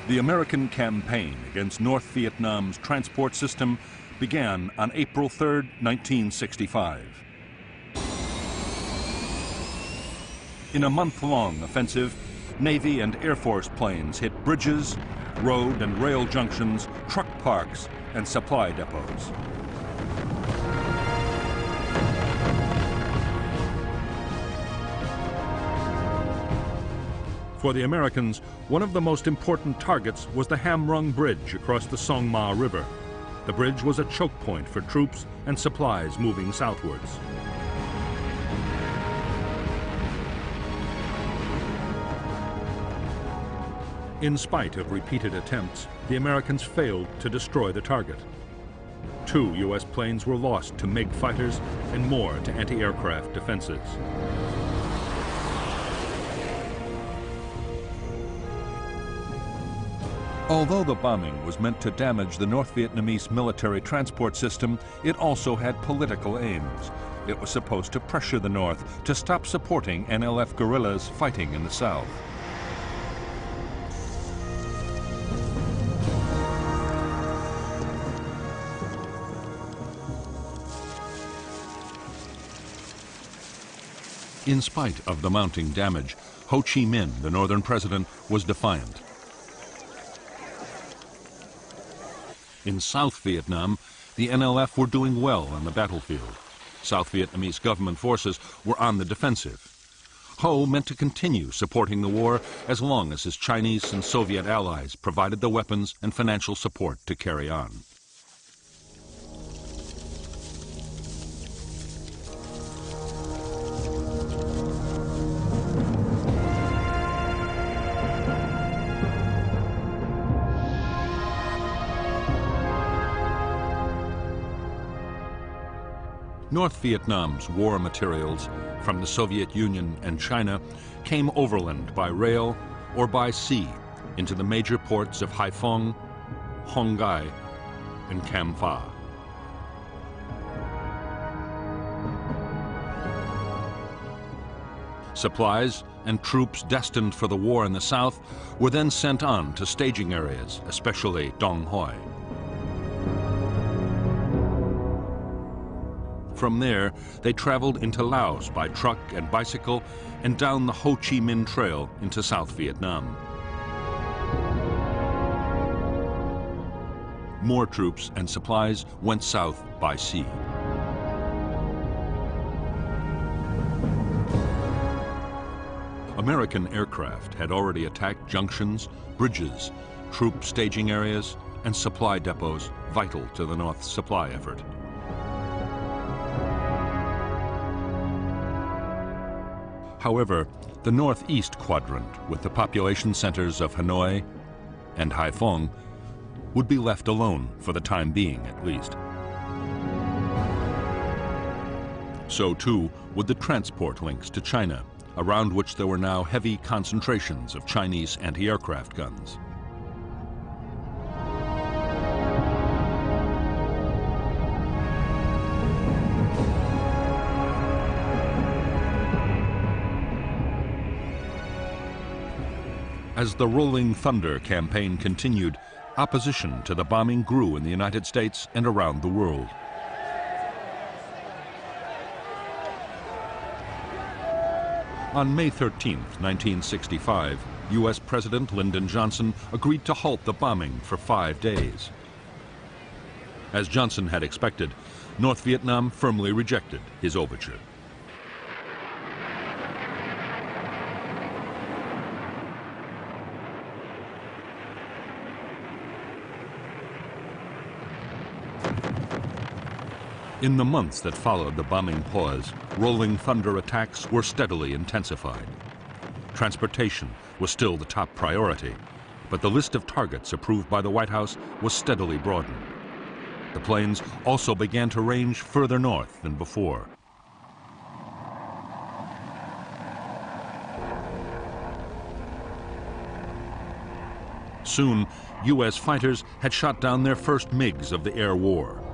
The American campaign against North Vietnam's transport system began on April 3, 1965. In a month-long offensive, Navy and Air Force planes hit bridges, road and rail junctions, truck parks, and supply depots. For the Americans, one of the most important targets was the Ham Rung Bridge across the Song Ma River. The bridge was a choke point for troops and supplies moving southwards. In spite of repeated attempts, the Americans failed to destroy the target. 2 U.S. planes were lost to MiG fighters and more to anti-aircraft defenses. Although the bombing was meant to damage the North Vietnamese military transport system, it also had political aims. It was supposed to pressure the North to stop supporting NLF guerrillas fighting in the South. In spite of the mounting damage, Ho Chi Minh, the northern president, was defiant. In South Vietnam, the NLF were doing well on the battlefield. South Vietnamese government forces were on the defensive. Ho meant to continue supporting the war as long as his Chinese and Soviet allies provided the weapons and financial support to carry on. North Vietnam's war materials from the Soviet Union and China came overland by rail or by sea into the major ports of Haiphong, Hon Gai, and Cam Pha. Supplies and troops destined for the war in the south were then sent on to staging areas, especially Dong Hoi. From there, they traveled into Laos by truck and bicycle and down the Ho Chi Minh Trail into South Vietnam. More troops and supplies went south by sea. American aircraft had already attacked junctions, bridges, troop staging areas, and supply depots vital to the North's supply effort. However, the northeast quadrant, with the population centers of Hanoi and Haiphong, would be left alone for the time being, at least. So too would the transport links to China, around which there were now heavy concentrations of Chinese anti-aircraft guns. As the Rolling Thunder campaign continued, opposition to the bombing grew in the United States and around the world. On May 13, 1965, U.S. President Lyndon Johnson agreed to halt the bombing for 5 days. As Johnson had expected, North Vietnam firmly rejected his overture. In the months that followed the bombing pause, Rolling Thunder attacks were steadily intensified. Transportation was still the top priority, but the list of targets approved by the White House was steadily broadened. The planes also began to range further north than before. Soon, U.S. fighters had shot down their first MiGs of the air war.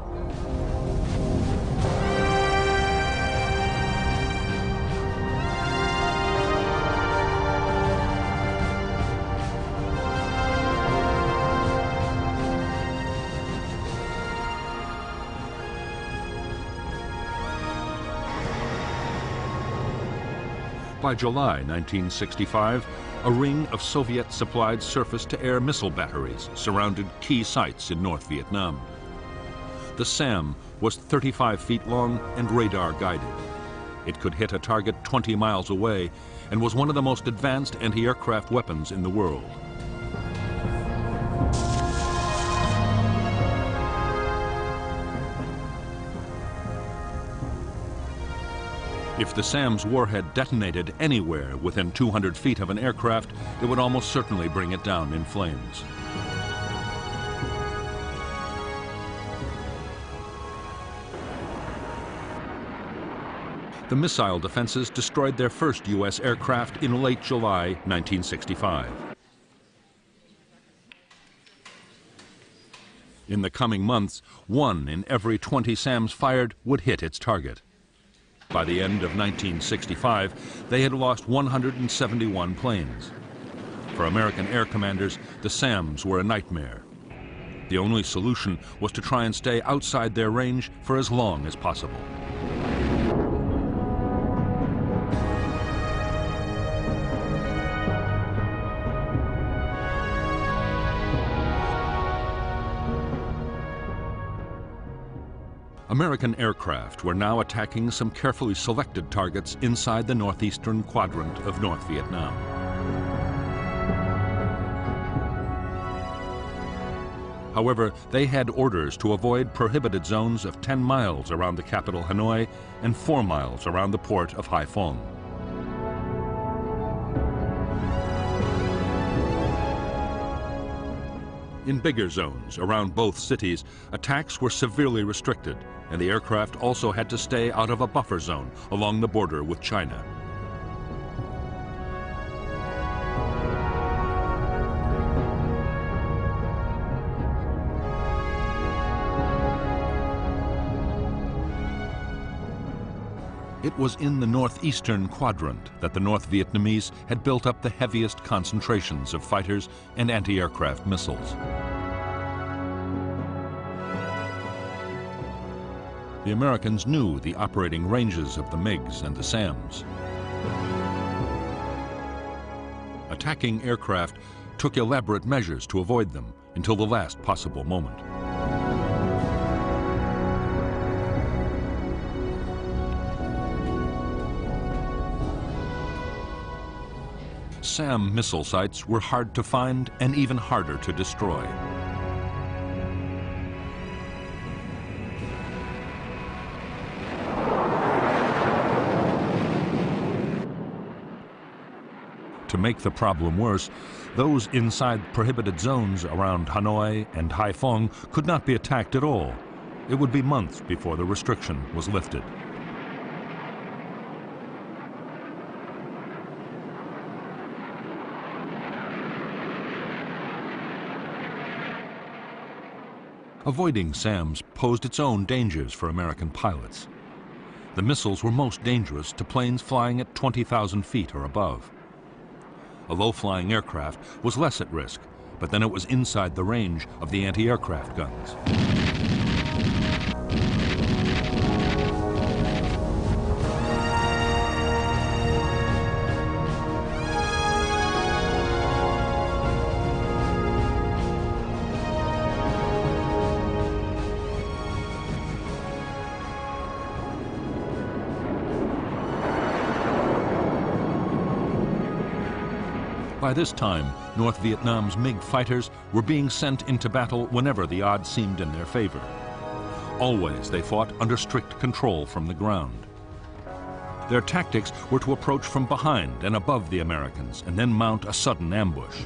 By July 1965, a ring of Soviet-supplied surface-to-air missile batteries surrounded key sites in North Vietnam. The SAM was 35 feet long and radar-guided. It could hit a target 20 miles away and was one of the most advanced anti-aircraft weapons in the world. If the SAM's warhead detonated anywhere within 200 feet of an aircraft, it would almost certainly bring it down in flames. The missile defenses destroyed their first U.S. aircraft in late July 1965. In the coming months, 1 in every 20 SAMs fired would hit its target. By the end of 1965, they had lost 171 planes. For American air commanders, the SAMs were a nightmare. The only solution was to try and stay outside their range for as long as possible. American aircraft were now attacking some carefully selected targets inside the northeastern quadrant of North Vietnam. However, they had orders to avoid prohibited zones of 10 miles around the capital Hanoi and 4 miles around the port of Hai Phong. In bigger zones around both cities, attacks were severely restricted, and the aircraft also had to stay out of a buffer zone along the border with China. It was in the northeastern quadrant that the North Vietnamese had built up the heaviest concentrations of fighters and anti-aircraft missiles. The Americans knew the operating ranges of the MiGs and the SAMs. Attacking aircraft took elaborate measures to avoid them until the last possible moment. SAM missile sites were hard to find and even harder to destroy. To make the problem worse, those inside prohibited zones around Hanoi and Hai Phong could not be attacked at all. It would be months before the restriction was lifted. Avoiding SAMs posed its own dangers for American pilots. The missiles were most dangerous to planes flying at 20,000 feet or above. A low-flying aircraft was less at risk, but then it was inside the range of the anti-aircraft guns. By this time, North Vietnam's MiG fighters were being sent into battle whenever the odds seemed in their favor. Always they fought under strict control from the ground. Their tactics were to approach from behind and above the Americans and then mount a sudden ambush.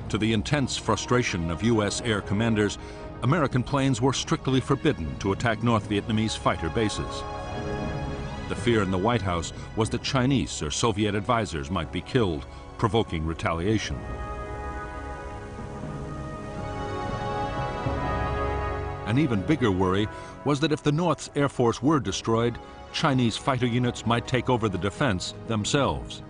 To the intense frustration of U.S. air commanders, American planes were strictly forbidden to attack North Vietnamese fighter bases. The fear in the White House was that Chinese or Soviet advisors might be killed, provoking retaliation. An even bigger worry was that if the North's Air Force were destroyed, Chinese fighter units might take over the defense themselves.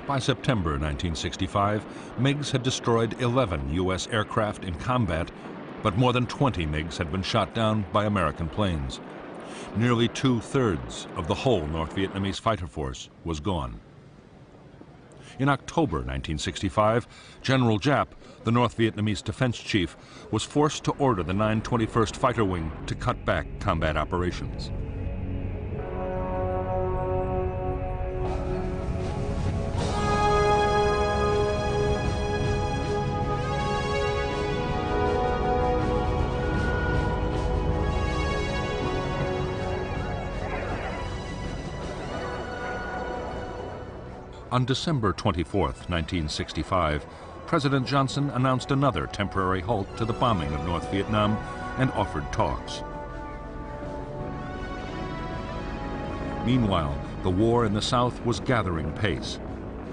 By September 1965, MiGs had destroyed 11 U.S. aircraft in combat, but more than 20 MiGs had been shot down by American planes. Nearly 2/3 of the whole North Vietnamese fighter force was gone. In October 1965, General Giap, the North Vietnamese defense chief, was forced to order the 921st Fighter Wing to cut back combat operations. On December 24, 1965, President Johnson announced another temporary halt to the bombing of North Vietnam and offered talks. Meanwhile, the war in the South was gathering pace.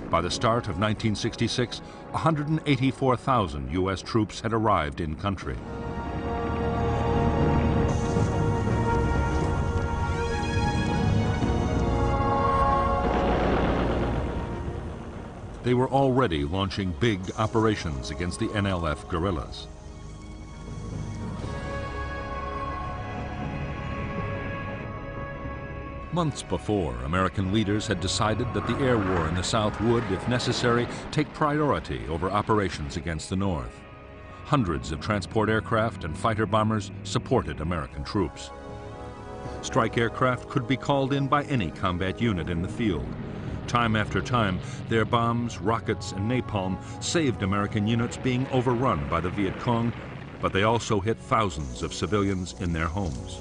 By the start of 1966, 184,000 U.S. troops had arrived in country. They were already launching big operations against the NLF guerrillas. Months before, American leaders had decided that the air war in the South would, if necessary, take priority over operations against the North. Hundreds of transport aircraft and fighter bombers supported American troops. Strike aircraft could be called in by any combat unit in the field. Time after time, their bombs, rockets, and napalm saved American units being overrun by the Viet Cong, but they also hit thousands of civilians in their homes.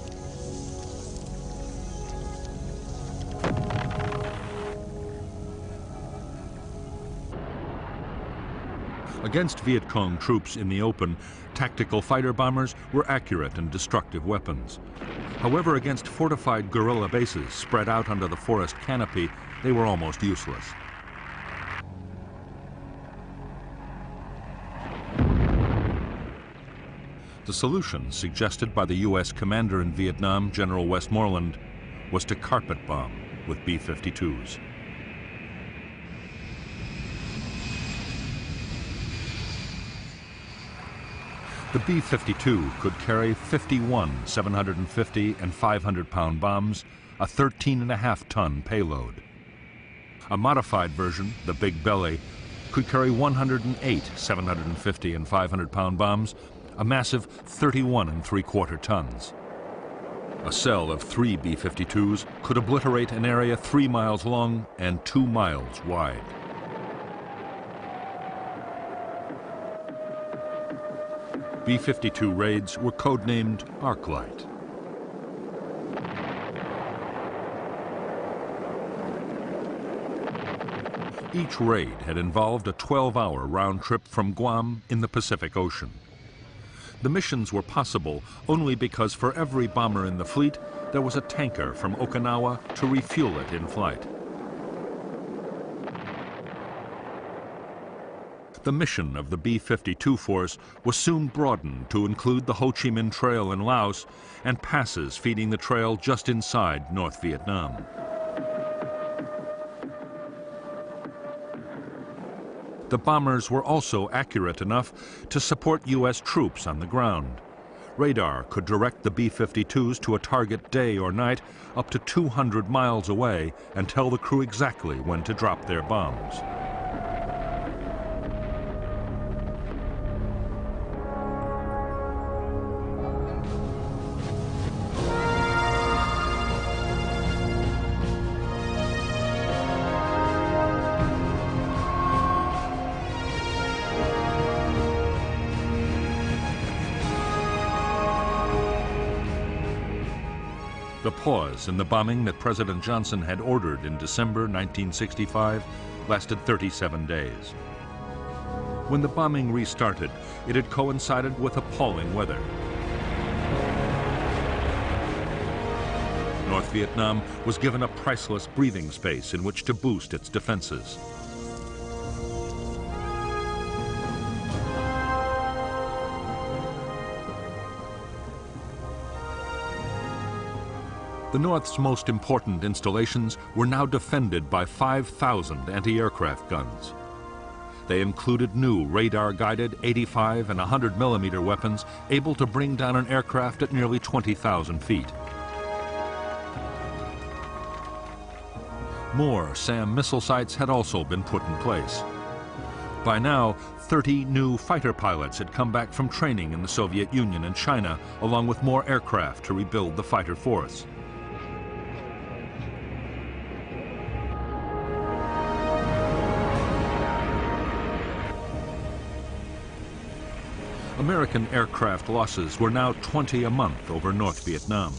Against Viet Cong troops in the open, tactical fighter bombers were accurate and destructive weapons. However, against fortified guerrilla bases spread out under the forest canopy, they were almost useless. The solution suggested by the U.S. commander in Vietnam, General Westmoreland, was to carpet bomb with B-52s. The B-52 could carry 51 750 and 500-pound bombs, a 13.5-ton payload. A modified version, the Big Belly, could carry 108 750 and 500-pound bombs, a massive 31 3/4 tons. A cell of 3 B-52s could obliterate an area 3 miles long and 2 miles wide. B-52 raids were codenamed Arclight. Each raid had involved a 12-hour round trip from Guam in the Pacific Ocean. The missions were possible only because for every bomber in the fleet, there was a tanker from Okinawa to refuel it in flight. The mission of the B-52 force was soon broadened to include the Ho Chi Minh Trail in Laos and passes feeding the trail just inside North Vietnam. The bombers were also accurate enough to support U.S. troops on the ground. Radar could direct the B-52s to a target day or night up to 200 miles away and tell the crew exactly when to drop their bombs. The pause in the bombing that President Johnson had ordered in December 1965 lasted 37 days. When the bombing restarted, it had coincided with appalling weather. North Vietnam was given a priceless breathing space in which to boost its defenses. The North's most important installations were now defended by 5,000 anti-aircraft guns. They included new radar-guided 85 and 100 millimeter weapons able to bring down an aircraft at nearly 20,000 feet. More SAM missile sites had also been put in place. By now, 30 new fighter pilots had come back from training in the Soviet Union and China, along with more aircraft to rebuild the fighter force. American aircraft losses were now 20 a month over North Vietnam.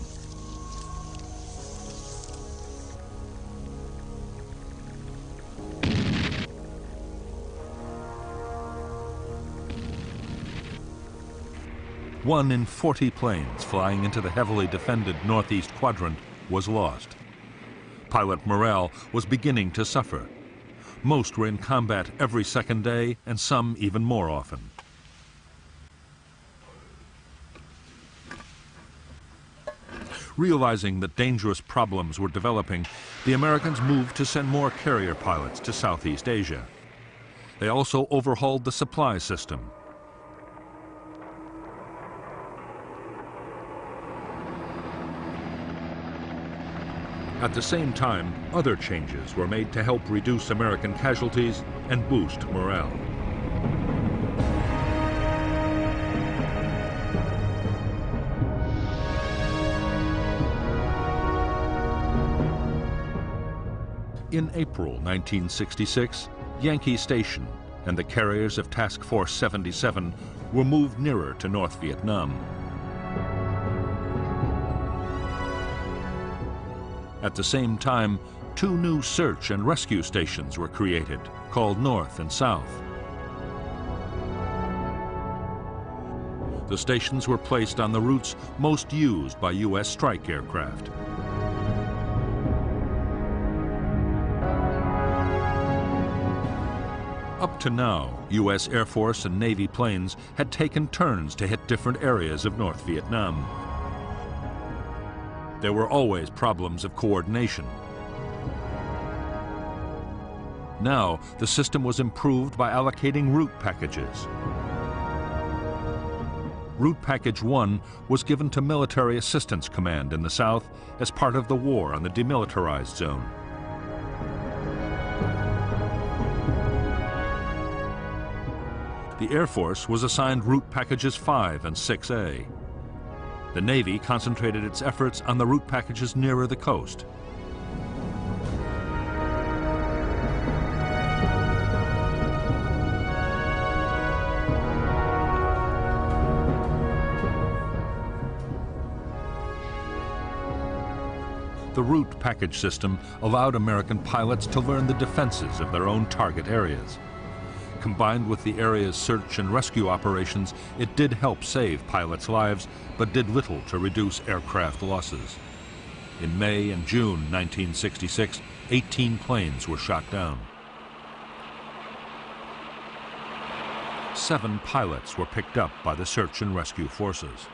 One in 40 planes flying into the heavily defended northeast quadrant was lost. Pilot morale was beginning to suffer. Most were in combat every second day, and some even more often. Realizing that dangerous problems were developing, the Americans moved to send more carrier pilots to Southeast Asia. They also overhauled the supply system. At the same time, other changes were made to help reduce American casualties and boost morale. In April 1966, Yankee Station and the carriers of Task Force 77 were moved nearer to North Vietnam. At the same time, two new search and rescue stations were created, called North and South. The stations were placed on the routes most used by U.S. strike aircraft. Up to now, U.S. Air Force and Navy planes had taken turns to hit different areas of North Vietnam. There were always problems of coordination. Now, the system was improved by allocating route packages. Route Package 1 was given to Military Assistance Command in the South as part of the war on the demilitarized zone. The Air Force was assigned Route Packages 5 and 6A. The Navy concentrated its efforts on the route packages nearer the coast. The route package system allowed American pilots to learn the defenses of their own target areas. Combined with the area's search and rescue operations, it did help save pilots' lives, but did little to reduce aircraft losses. In May and June 1966, 18 planes were shot down. 7 pilots were picked up by the search and rescue forces.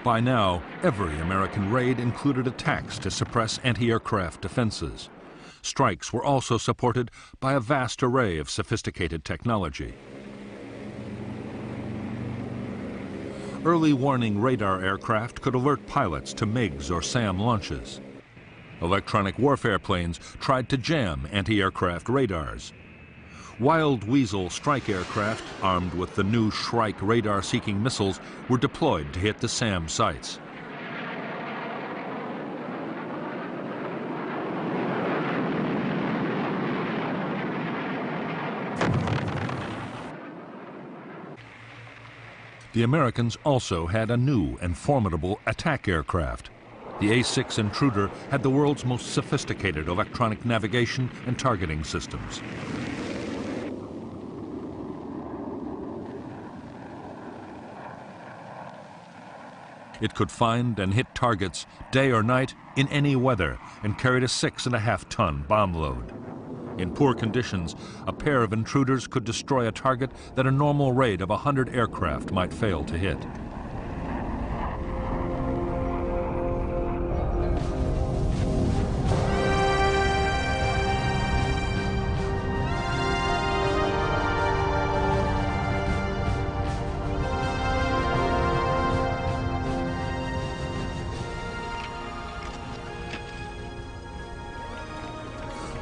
By now, every American raid included attacks to suppress anti-aircraft defenses. Strikes were also supported by a vast array of sophisticated technology. Early warning radar aircraft could alert pilots to MiGs or SAM launches. Electronic warfare planes tried to jam anti-aircraft radars. Wild Weasel strike aircraft, armed with the new Shrike radar-seeking missiles, were deployed to hit the SAM sites. The Americans also had a new and formidable attack aircraft. The A-6 Intruder had the world's most sophisticated electronic navigation and targeting systems. It could find and hit targets day or night in any weather and carried a 6.5-ton bomb load. In poor conditions, a pair of intruders could destroy a target that a normal raid of 100 aircraft might fail to hit.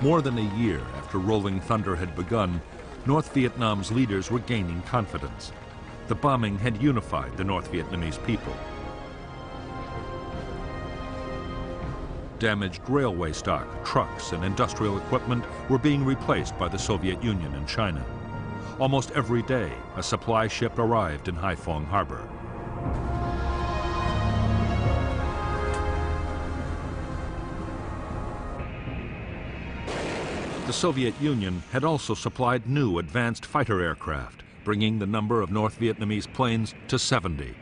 More than a year after Rolling Thunder had begun, North Vietnam's leaders were gaining confidence. The bombing had unified the North Vietnamese people. Damaged railway stock, trucks, and industrial equipment were being replaced by the Soviet Union and China. Almost every day, a supply ship arrived in Haiphong Harbor. The Soviet Union had also supplied new advanced fighter aircraft, bringing the number of North Vietnamese planes to 70.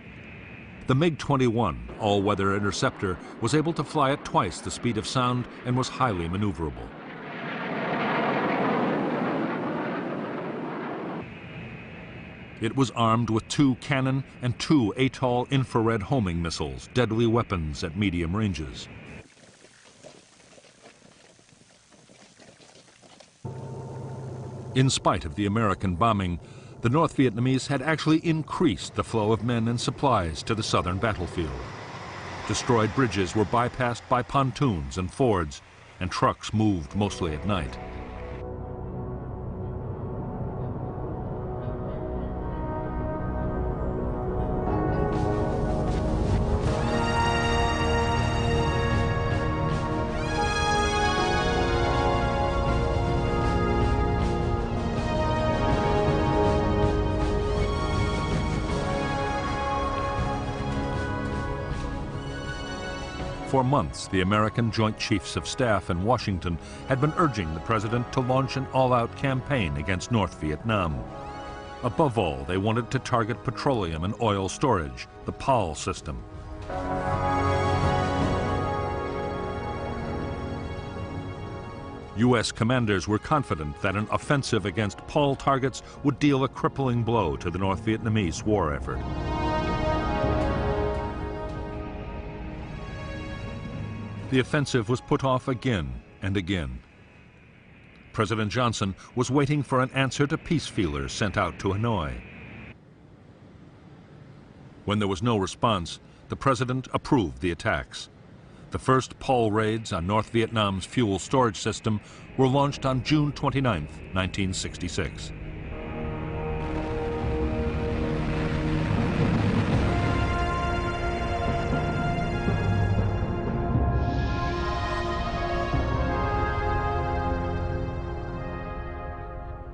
The MiG-21 all-weather interceptor was able to fly at twice the speed of sound and was highly maneuverable. It was armed with 2 cannon and 2 Atoll infrared homing missiles, deadly weapons at medium ranges. In spite of the American bombing, the North Vietnamese had actually increased the flow of men and supplies to the southern battlefield. Destroyed bridges were bypassed by pontoons and fords, and trucks moved mostly at night. For months, the American Joint Chiefs of Staff in Washington had been urging the president to launch an all-out campaign against North Vietnam. Above all, they wanted to target petroleum and oil storage, the PAL system. U.S. commanders were confident that an offensive against PAL targets would deal a crippling blow to the North Vietnamese war effort. The offensive was put off again and again. President Johnson was waiting for an answer to peace feelers sent out to Hanoi. When there was no response, the president approved the attacks. The first PAL raids on North Vietnam's fuel storage system were launched on June 29, 1966.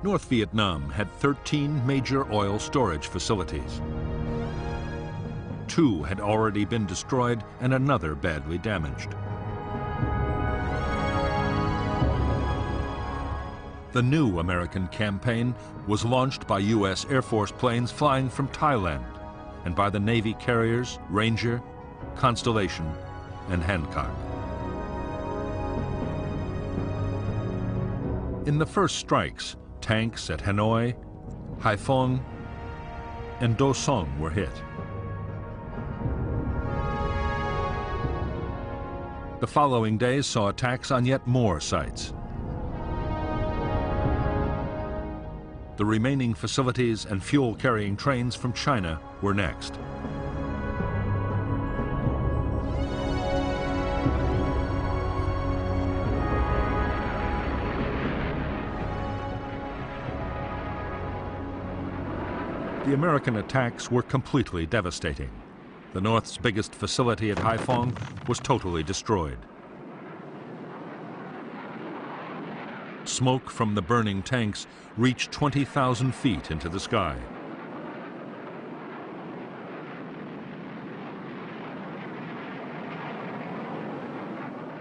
North Vietnam had 13 major oil storage facilities. 2 had already been destroyed and another badly damaged. The new American campaign was launched by U.S. Air Force planes flying from Thailand and by the Navy carriers Ranger, Constellation, and Hancock. In the first strikes, tanks at Hanoi, Haiphong, and Do Song were hit. The following days saw attacks on yet more sites. The remaining facilities and fuel-carrying trains from China were next. The American attacks were completely devastating. The North's biggest facility at Haiphong was totally destroyed. Smoke from the burning tanks reached 20,000 feet into the sky.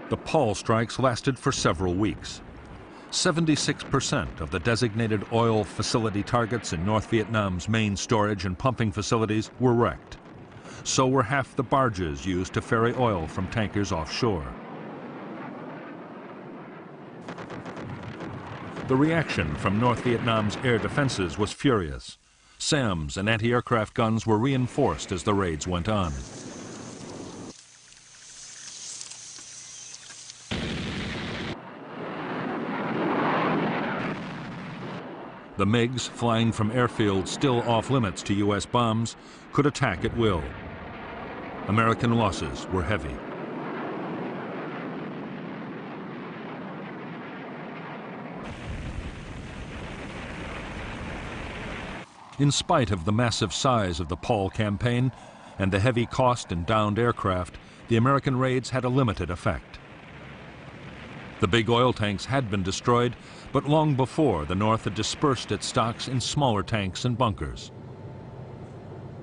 The PAL strikes lasted for several weeks. 76% of the designated oil facility targets in North Vietnam's main storage and pumping facilities were wrecked. So were half the barges used to ferry oil from tankers offshore. The reaction from North Vietnam's air defenses was furious. SAMs and anti-aircraft guns were reinforced as the raids went on. The MiGs, flying from airfields still off limits to U.S. bombs, could attack at will. American losses were heavy. In spite of the massive size of the Paul campaign and the heavy cost in downed aircraft, the American raids had a limited effect. The big oil tanks had been destroyed, but long before, the North had dispersed its stocks in smaller tanks and bunkers.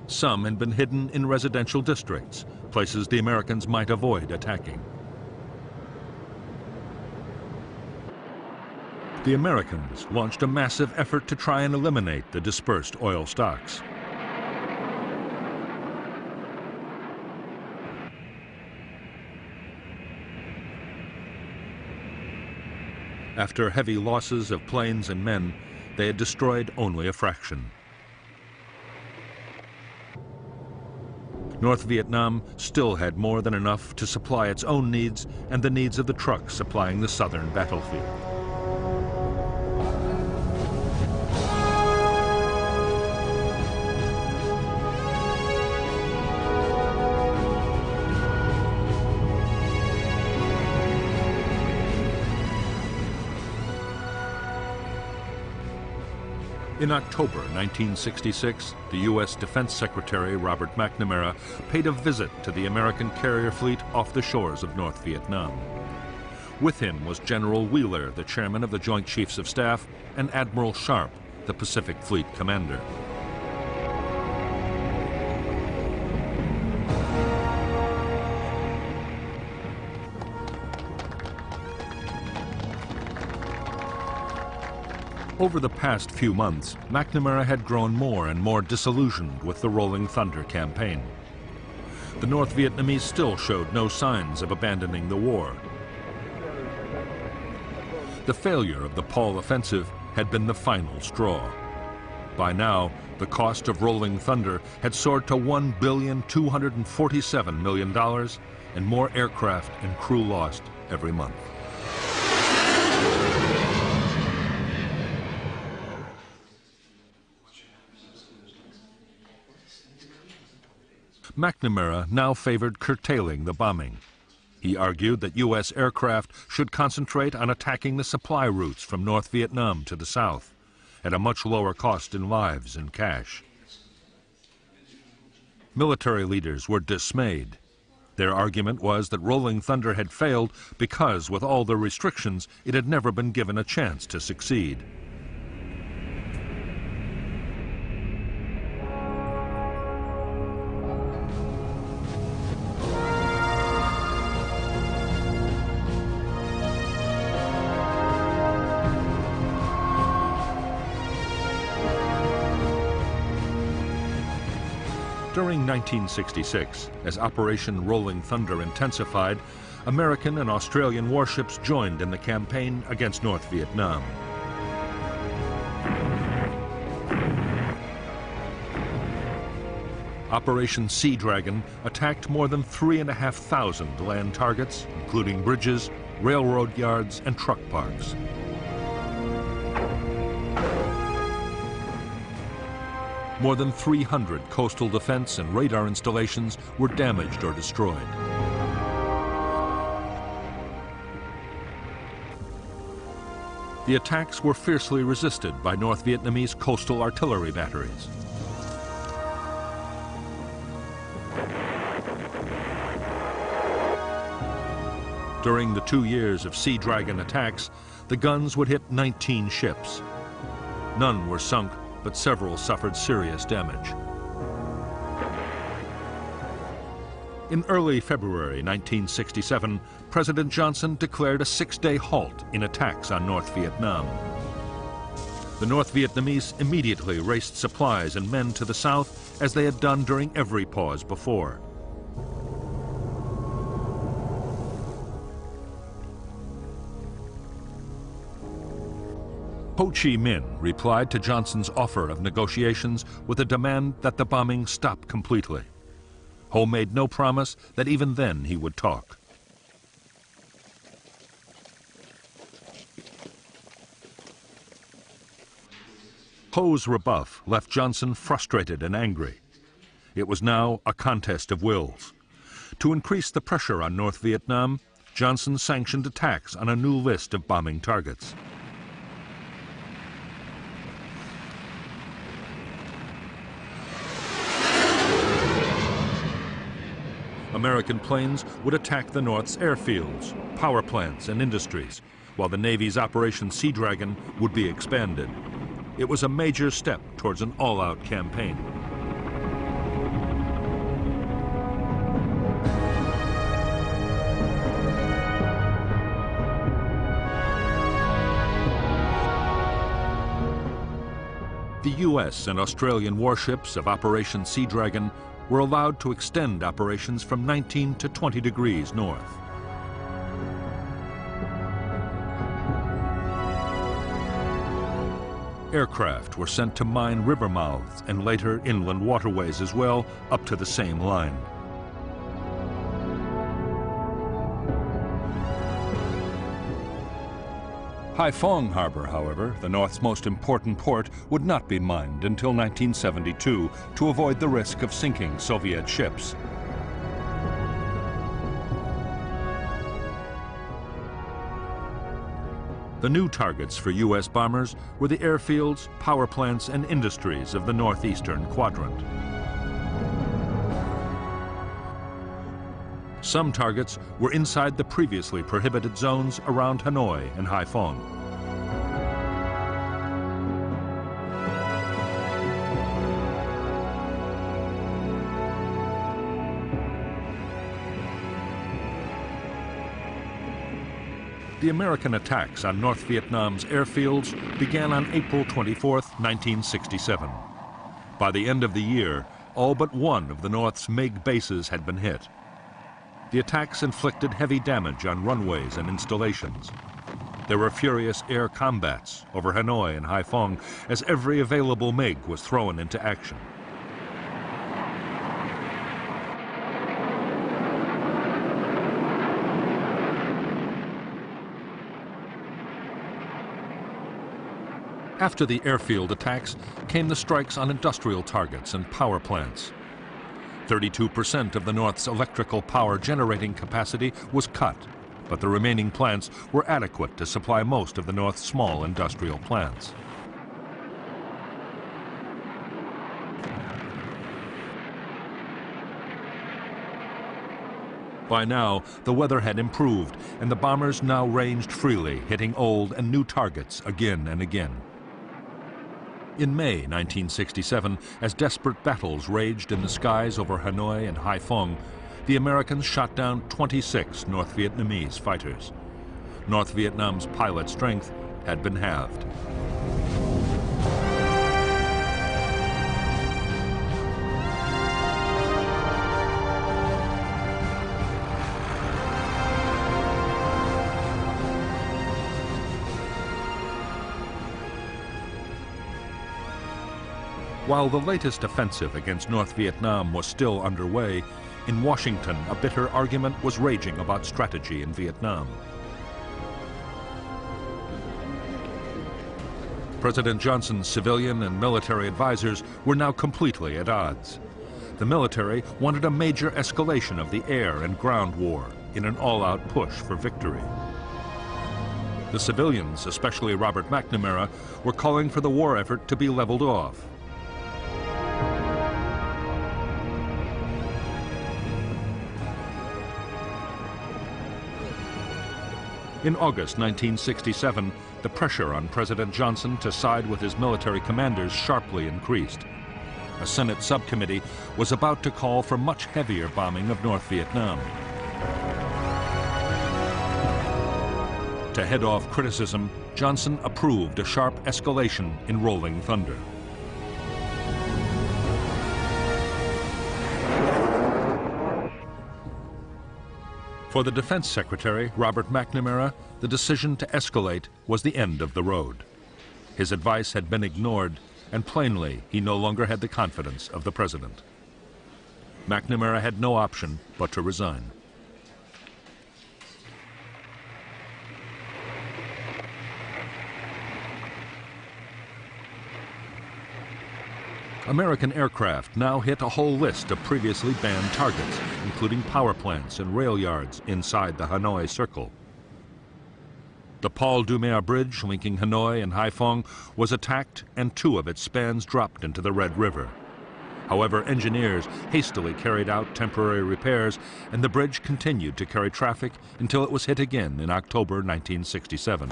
Some had been hidden in residential districts, places the Americans might avoid attacking. The Americans launched a massive effort to try and eliminate the dispersed oil stocks. After heavy losses of planes and men, they had destroyed only a fraction. North Vietnam still had more than enough to supply its own needs and the needs of the trucks supplying the southern battlefield. In October 1966, the U.S. Defense Secretary Robert McNamara paid a visit to the American carrier fleet off the shores of North Vietnam. With him was General Wheeler, the chairman of the Joint Chiefs of Staff, and Admiral Sharp, the Pacific Fleet commander. Over the past few months, McNamara had grown more and more disillusioned with the Rolling Thunder campaign. The North Vietnamese still showed no signs of abandoning the war. The failure of the Paul offensive had been the final straw. By now, the cost of Rolling Thunder had soared to $1,247 million, and more aircraft and crew lost every month. McNamara now favored curtailing the bombing. He argued that U.S. aircraft should concentrate on attacking the supply routes from North Vietnam to the south, at a much lower cost in lives and cash. Military leaders were dismayed. Their argument was that Rolling Thunder had failed because, with all the restrictions, it had never been given a chance to succeed. During 1966, as Operation Rolling Thunder intensified, American and Australian warships joined in the campaign against North Vietnam. Operation Sea Dragon attacked more than 3,500 land targets, including bridges, railroad yards, and truck parks. More than 300 coastal defense and radar installations were damaged or destroyed. The attacks were fiercely resisted by North Vietnamese coastal artillery batteries. During the 2 years of Sea Dragon attacks, the guns would hit 19 ships. None were sunk, but several suffered serious damage. In early February 1967, President Johnson declared a 6-day halt in attacks on North Vietnam. The North Vietnamese immediately raced supplies and men to the south, as they had done during every pause before. Ho Chi Minh replied to Johnson's offer of negotiations with a demand that the bombing stop completely. Ho made no promise that even then he would talk. Ho's rebuff left Johnson frustrated and angry. It was now a contest of wills. To increase the pressure on North Vietnam, Johnson sanctioned attacks on a new list of bombing targets. American planes would attack the North's airfields, power plants, and industries, while the Navy's Operation Sea Dragon would be expanded. It was a major step towards an all-out campaign. The U.S. and Australian warships of Operation Sea Dragon were allowed to extend operations from 19 to 20 degrees north. Aircraft were sent to mine river mouths and later inland waterways as well, up to the same line. Haiphong Harbor, however, the North's most important port, would not be mined until 1972 to avoid the risk of sinking Soviet ships. The new targets for U.S. bombers were the airfields, power plants, and industries of the northeastern quadrant. Some targets were inside the previously prohibited zones around Hanoi and Haiphong. The American attacks on North Vietnam's airfields began on April 24, 1967. By the end of the year, all but one of the North's MiG bases had been hit. The attacks inflicted heavy damage on runways and installations. There were furious air combats over Hanoi and Haiphong as every available MiG was thrown into action. After the airfield attacks came the strikes on industrial targets and power plants. 32% of the North's electrical power generating capacity was cut, but the remaining plants were adequate to supply most of the North's small industrial plants. By now, the weather had improved, and the bombers now ranged freely, hitting old and new targets again and again. In May 1967, as desperate battles raged in the skies over Hanoi and Haiphong, the Americans shot down 26 North Vietnamese fighters. North Vietnam's pilot strength had been halved. While the latest offensive against North Vietnam was still underway, in Washington a bitter argument was raging about strategy in Vietnam. President Johnson's civilian and military advisors were now completely at odds. The military wanted a major escalation of the air and ground war in an all-out push for victory. The civilians, especially Robert McNamara, were calling for the war effort to be leveled off. In August 1967, the pressure on President Johnson to side with his military commanders sharply increased. A Senate subcommittee was about to call for much heavier bombing of North Vietnam. To head off criticism, Johnson approved a sharp escalation in Rolling Thunder. For the Defense Secretary, Robert McNamara, the decision to escalate was the end of the road. His advice had been ignored, and plainly he no longer had the confidence of the president. McNamara had no option but to resign. American aircraft now hit a whole list of previously banned targets, including power plants and rail yards inside the Hanoi Circle. The Paul Doumer Bridge linking Hanoi and Haiphong was attacked, and 2 of its spans dropped into the Red River. However, engineers hastily carried out temporary repairs, and the bridge continued to carry traffic until it was hit again in October 1967.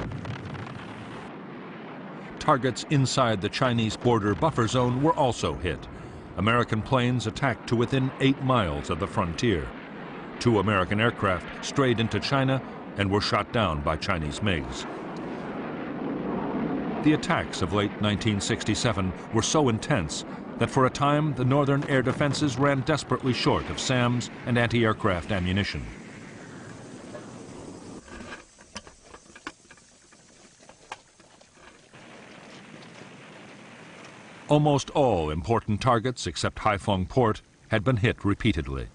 Targets inside the Chinese border buffer zone were also hit. American planes attacked to within 8 miles of the frontier. 2 American aircraft strayed into China and were shot down by Chinese MiGs. The attacks of late 1967 were so intense that for a time the northern air defenses ran desperately short of SAMs and anti-aircraft ammunition. Almost all important targets except Haiphong Port had been hit repeatedly.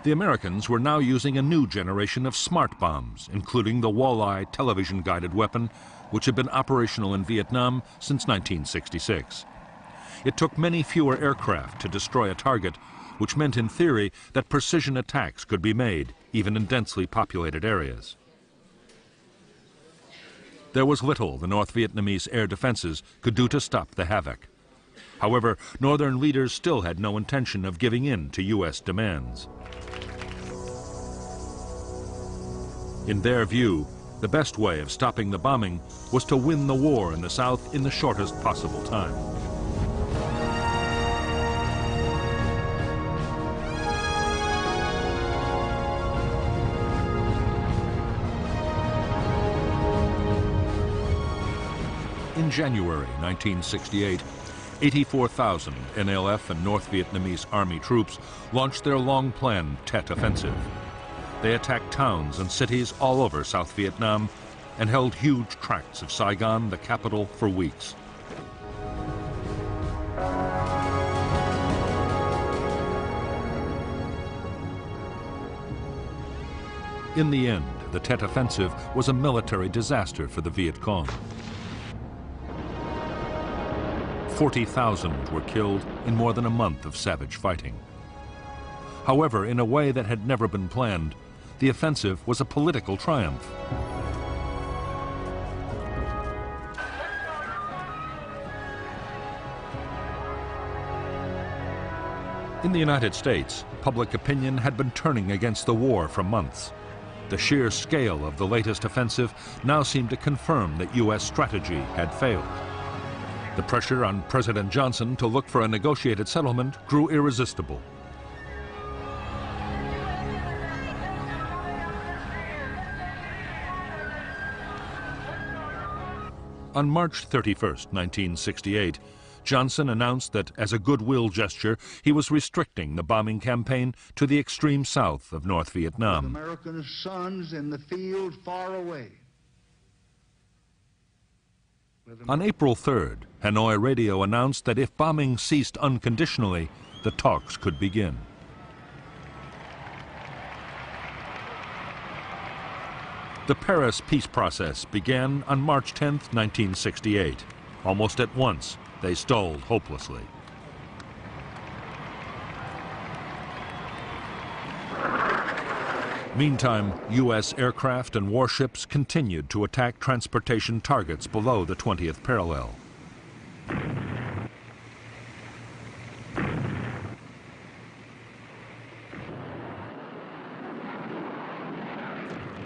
The Americans were now using a new generation of smart bombs, including the Walleye television-guided weapon, which had been operational in Vietnam since 1966. It took many fewer aircraft to destroy a target, which meant in theory that precision attacks could be made, even in densely populated areas. There was little the North Vietnamese air defenses could do to stop the havoc. However, northern leaders still had no intention of giving in to U.S. demands. In their view, the best way of stopping the bombing was to win the war in the South in the shortest possible time. In January 1968, 84,000 NLF and North Vietnamese Army troops launched their long-planned Tet Offensive. They attacked towns and cities all over South Vietnam and held huge tracts of Saigon, the capital, for weeks. In the end, the Tet Offensive was a military disaster for the Viet Cong. 40,000 were killed in more than a month of savage fighting. However, in a way that had never been planned, the offensive was a political triumph. In the United States, public opinion had been turning against the war for months. The sheer scale of the latest offensive now seemed to confirm that U.S. strategy had failed. The pressure on President Johnson to look for a negotiated settlement grew irresistible. On March 31, 1968, Johnson announced that, as a goodwill gesture, he was restricting the bombing campaign to the extreme south of North Vietnam. American sons in the field far away. On April 3rd, Hanoi radio announced that if bombing ceased unconditionally, the talks could begin. The Paris peace process began on March 10, 1968. Almost at once, they stalled hopelessly. Meantime, U.S. aircraft and warships continued to attack transportation targets below the 20th parallel.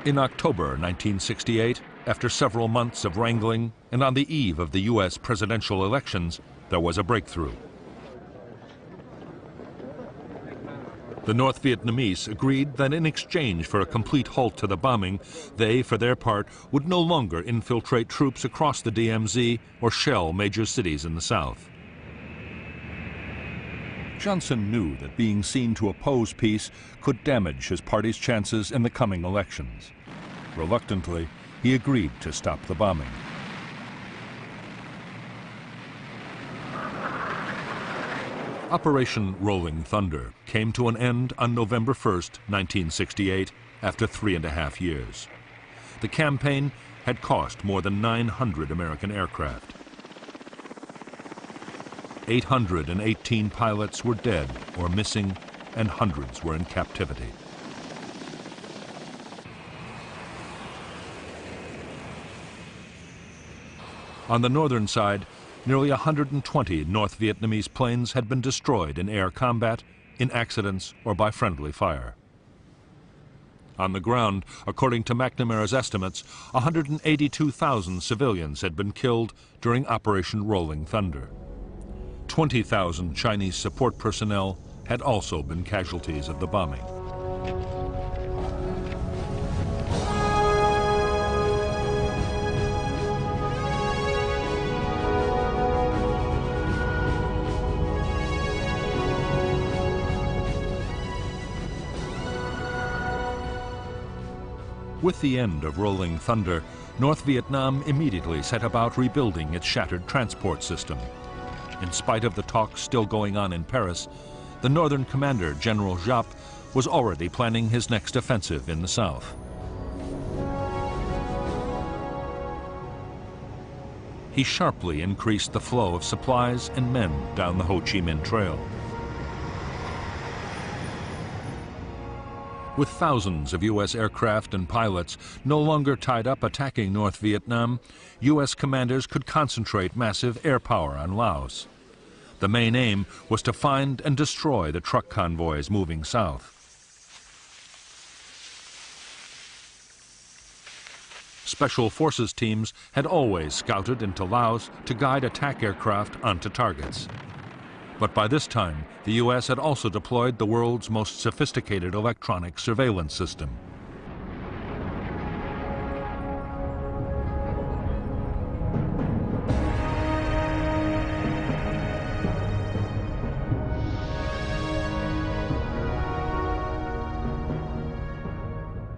In October 1968, after several months of wrangling and on the eve of the U.S. presidential elections, there was a breakthrough. The North Vietnamese agreed that in exchange for a complete halt to the bombing, they, for their part, would no longer infiltrate troops across the DMZ or shell major cities in the south. Johnson knew that being seen to oppose peace could damage his party's chances in the coming elections. Reluctantly, he agreed to stop the bombing. Operation Rolling Thunder came to an end on November 1st, 1968, after 3.5 years. The campaign had cost more than 900 American aircraft. 818 pilots were dead or missing, and hundreds were in captivity. On the northern side, nearly 120 North Vietnamese planes had been destroyed in air combat, in accidents, or by friendly fire. On the ground, according to McNamara's estimates, 182,000 civilians had been killed during Operation Rolling Thunder. 20,000 Chinese support personnel had also been casualties of the bombing. With the end of Rolling Thunder, North Vietnam immediately set about rebuilding its shattered transport system. In spite of the talks still going on in Paris, the northern commander, General Giap, was already planning his next offensive in the south. He sharply increased the flow of supplies and men down the Ho Chi Minh Trail. With thousands of U.S. aircraft and pilots no longer tied up attacking North Vietnam, U.S. commanders could concentrate massive air power on Laos. The main aim was to find and destroy the truck convoys moving south. Special forces teams had always scouted into Laos to guide attack aircraft onto targets. But by this time, the U.S. had also deployed the world's most sophisticated electronic surveillance system.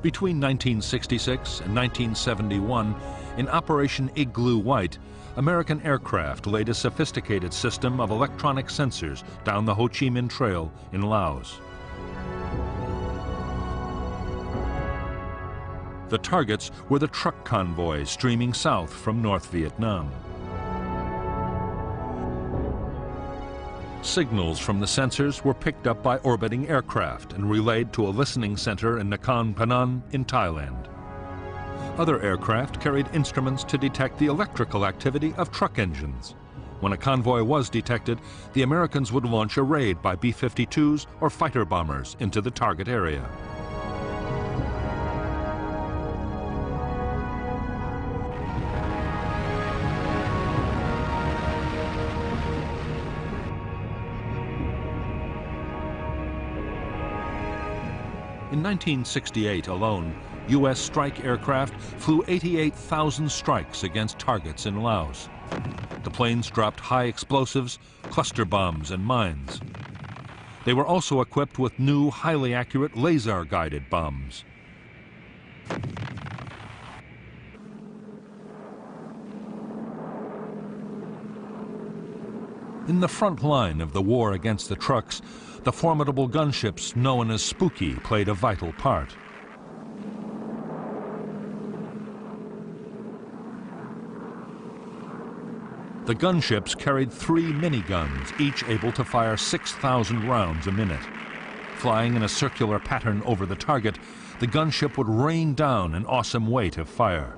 Between 1966 and 1971, in Operation Igloo White, American aircraft laid a sophisticated system of electronic sensors down the Ho Chi Minh Trail in Laos. The targets were the truck convoys streaming south from North Vietnam. Signals from the sensors were picked up by orbiting aircraft and relayed to a listening center in Nakhon Phanom in Thailand. Other aircraft carried instruments to detect the electrical activity of truck engines. When a convoy was detected, the Americans would launch a raid by B-52s or fighter bombers into the target area. In 1968 alone, U.S. strike aircraft flew 88,000 strikes against targets in Laos. The planes dropped high explosives, cluster bombs, and mines. They were also equipped with new, highly accurate laser-guided bombs. In the front line of the war against the trucks, the formidable gunships known as Spooky played a vital part. The gunships carried 3 miniguns, each able to fire 6,000 rounds a minute. Flying in a circular pattern over the target, the gunship would rain down an awesome weight of fire.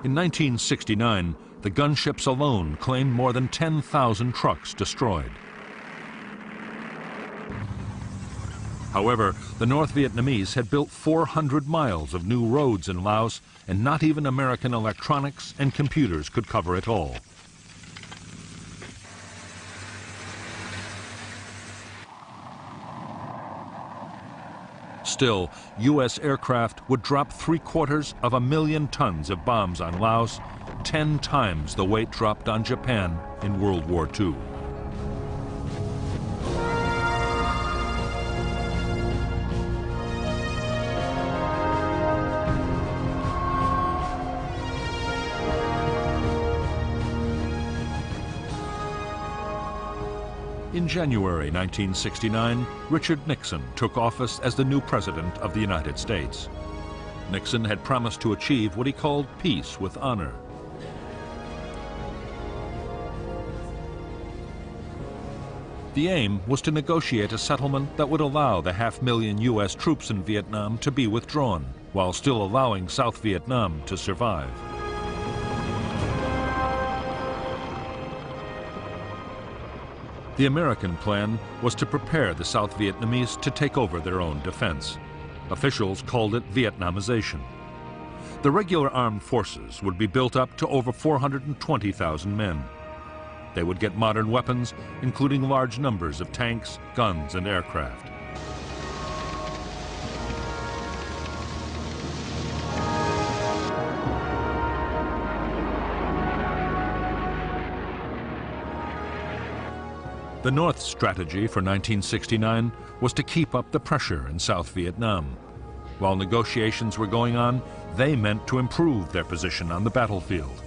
In 1969, the gunships alone claimed more than 10,000 trucks destroyed. However, the North Vietnamese had built 400 miles of new roads in Laos, and not even American electronics and computers could cover it all. Still, U.S. aircraft would drop 750,000 tons of bombs on Laos, 10 times the weight dropped on Japan in World War II. In January 1969, Richard Nixon took office as the new President of the United States. Nixon had promised to achieve what he called peace with honor. The aim was to negotiate a settlement that would allow the 500,000 U.S. troops in Vietnam to be withdrawn, while still allowing South Vietnam to survive. The American plan was to prepare the South Vietnamese to take over their own defense. Officials called it Vietnamization. The regular armed forces would be built up to over 420,000 men. They would get modern weapons, including large numbers of tanks, guns, and aircraft. The North's strategy for 1969 was to keep up the pressure in South Vietnam. While negotiations were going on, they meant to improve their position on the battlefield.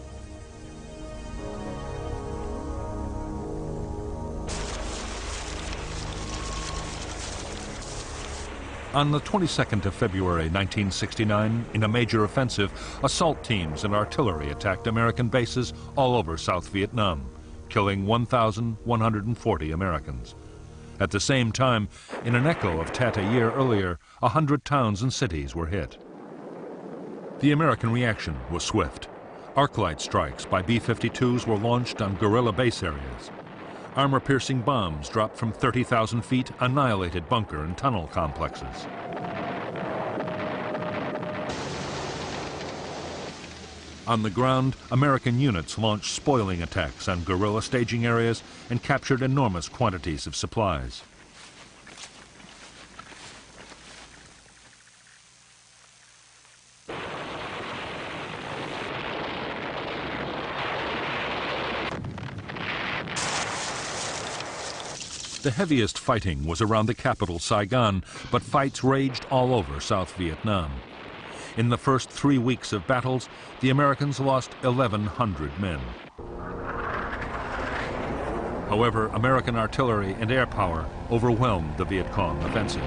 On the 22nd of February 1969, in a major offensive, assault teams and artillery attacked American bases all over South Vietnam, killing 1,140 Americans. At the same time, in an echo of Tet a year earlier, 100 towns and cities were hit. The American reaction was swift. Arc-light strikes by B-52s were launched on guerrilla base areas. Armor-piercing bombs dropped from 30,000 feet annihilated bunker and tunnel complexes. On the ground, American units launched spoiling attacks on guerrilla staging areas and captured enormous quantities of supplies. The heaviest fighting was around the capital, Saigon, but fights raged all over South Vietnam. In the first 3 weeks of battles, the Americans lost 1,100 men. However, American artillery and air power overwhelmed the Viet Cong offensive.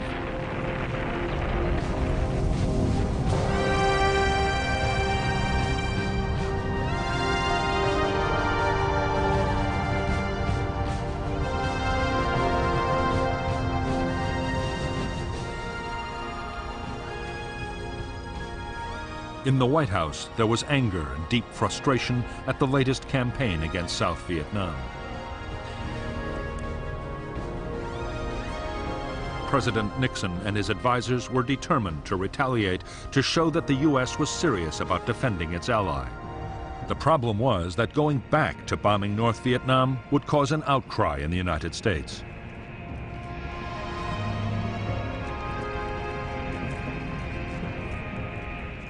In the White House, there was anger and deep frustration at the latest campaign against South Vietnam. President Nixon and his advisors were determined to retaliate to show that the U.S. was serious about defending its ally. The problem was that going back to bombing North Vietnam would cause an outcry in the United States.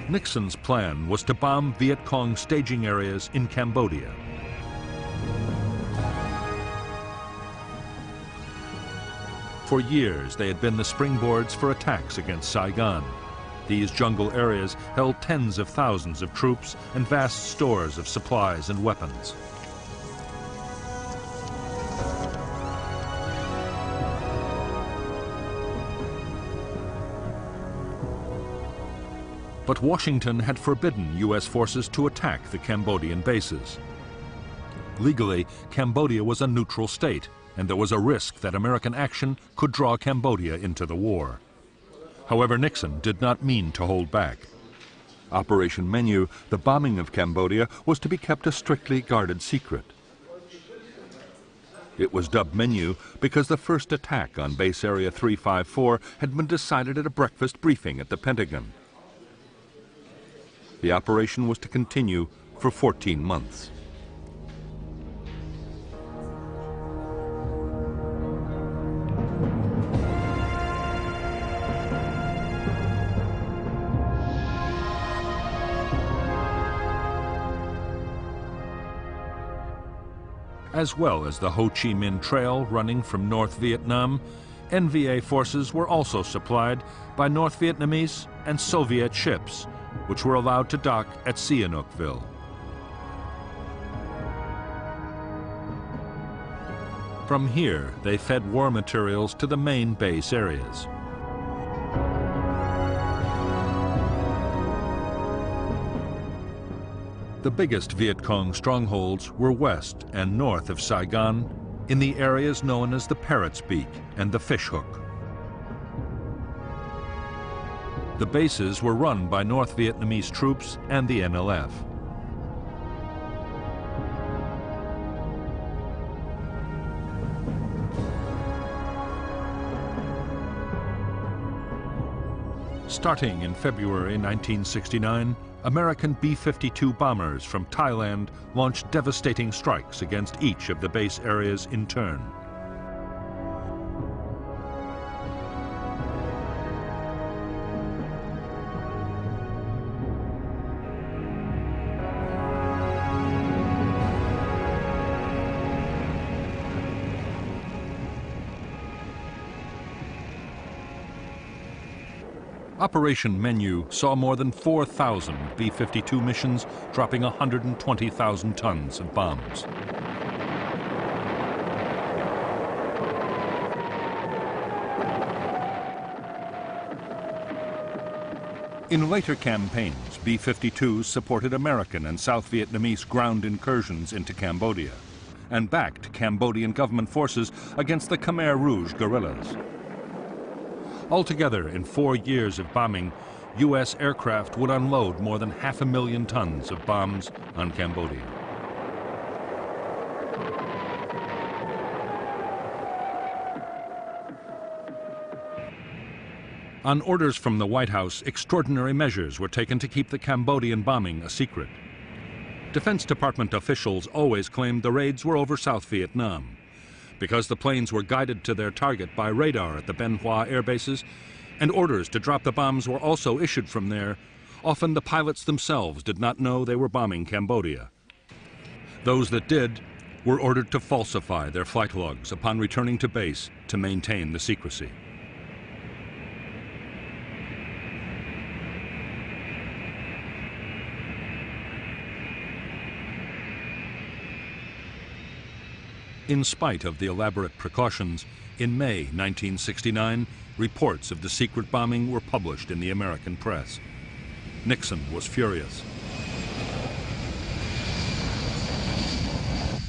Nixon's plan was to bomb Viet Cong staging areas in Cambodia. For years, they had been the springboards for attacks against Saigon. These jungle areas held tens of thousands of troops and vast stores of supplies and weapons. But Washington had forbidden U.S. forces to attack the Cambodian bases. Legally, Cambodia was a neutral state, and there was a risk that American action could draw Cambodia into the war. However, Nixon did not mean to hold back. Operation Menu, the bombing of Cambodia, was to be kept a strictly guarded secret. It was dubbed Menu because the first attack on Base Area 354 had been decided at a breakfast briefing at the Pentagon. The operation was to continue for 14 months. As well as the Ho Chi Minh Trail running from North Vietnam, NVA forces were also supplied by North Vietnamese and Soviet ships, which were allowed to dock at Sihanoukville. From here, they fed war materials to the main base areas. The biggest Viet Cong strongholds were west and north of Saigon, in the areas known as the Parrot's Beak and the Fish Hook. The bases were run by North Vietnamese troops and the NLF. Starting in February 1969, American B-52 bombers from Thailand launched devastating strikes against each of the base areas in turn. Operation Menu saw more than 4,000 B-52 missions dropping 120,000 tons of bombs. In later campaigns, B-52s supported American and South Vietnamese ground incursions into Cambodia and backed Cambodian government forces against the Khmer Rouge guerrillas. Altogether, in 4 years of bombing, U.S. aircraft would unload more than 500,000 tons of bombs on Cambodia. On orders from the White House, extraordinary measures were taken to keep the Cambodian bombing a secret. Defense Department officials always claimed the raids were over South Vietnam. Because the planes were guided to their target by radar at the Bien Hoa air bases, and orders to drop the bombs were also issued from there, often the pilots themselves did not know they were bombing Cambodia. Those that did were ordered to falsify their flight logs upon returning to base to maintain the secrecy. In spite of the elaborate precautions, in May 1969, reports of the secret bombing were published in the American press. Nixon was furious.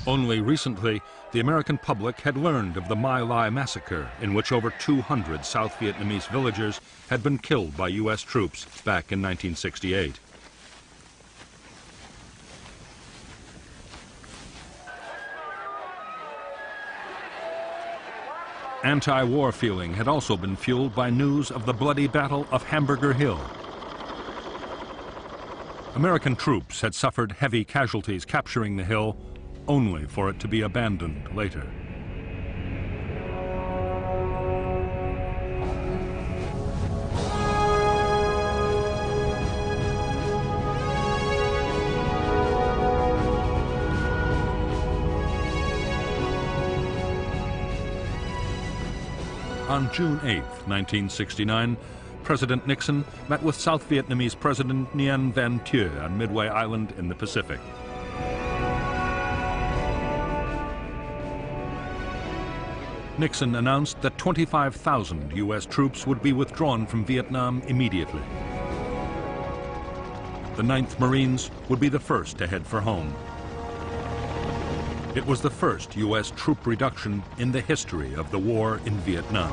Only recently, the American public had learned of the My Lai massacre, in which over 200 South Vietnamese villagers had been killed by U.S. troops back in 1968. Anti-war feeling had also been fueled by news of the bloody Battle of Hamburger Hill. American troops had suffered heavy casualties capturing the hill, only for it to be abandoned later. On June 8, 1969, President Nixon met with South Vietnamese President Nguyen Van Thieu on Midway Island in the Pacific. Nixon announced that 25,000 U.S. troops would be withdrawn from Vietnam immediately. The 9th Marines would be the first to head for home. It was the first U.S. troop reduction in the history of the war in Vietnam.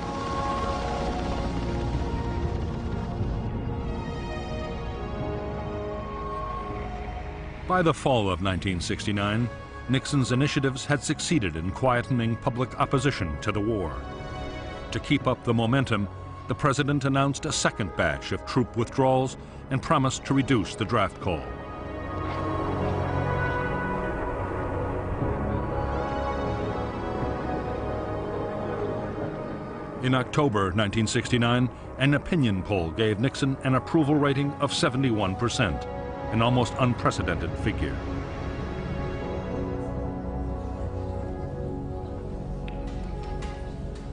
By the fall of 1969, Nixon's initiatives had succeeded in quietening public opposition to the war. To keep up the momentum, the president announced a second batch of troop withdrawals and promised to reduce the draft call. In October 1969, an opinion poll gave Nixon an approval rating of 71%, an almost unprecedented figure.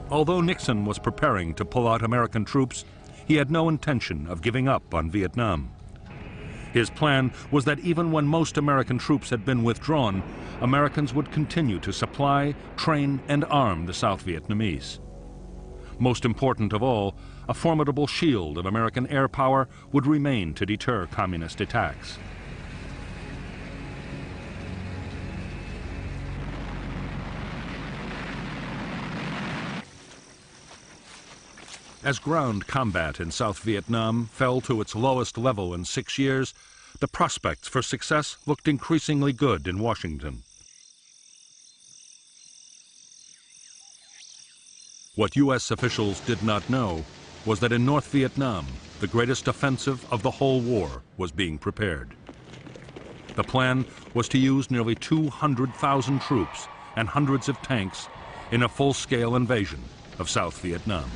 Although Nixon was preparing to pull out American troops, he had no intention of giving up on Vietnam. His plan was that even when most American troops had been withdrawn, Americans would continue to supply, train, and arm the South Vietnamese. Most important of all, a formidable shield of American air power would remain to deter communist attacks. As ground combat in South Vietnam fell to its lowest level in 6 years, the prospects for success looked increasingly good in Washington. What U.S. officials did not know was that in North Vietnam, the greatest offensive of the whole war was being prepared. The plan was to use nearly 200,000 troops and hundreds of tanks in a full-scale invasion of South Vietnam.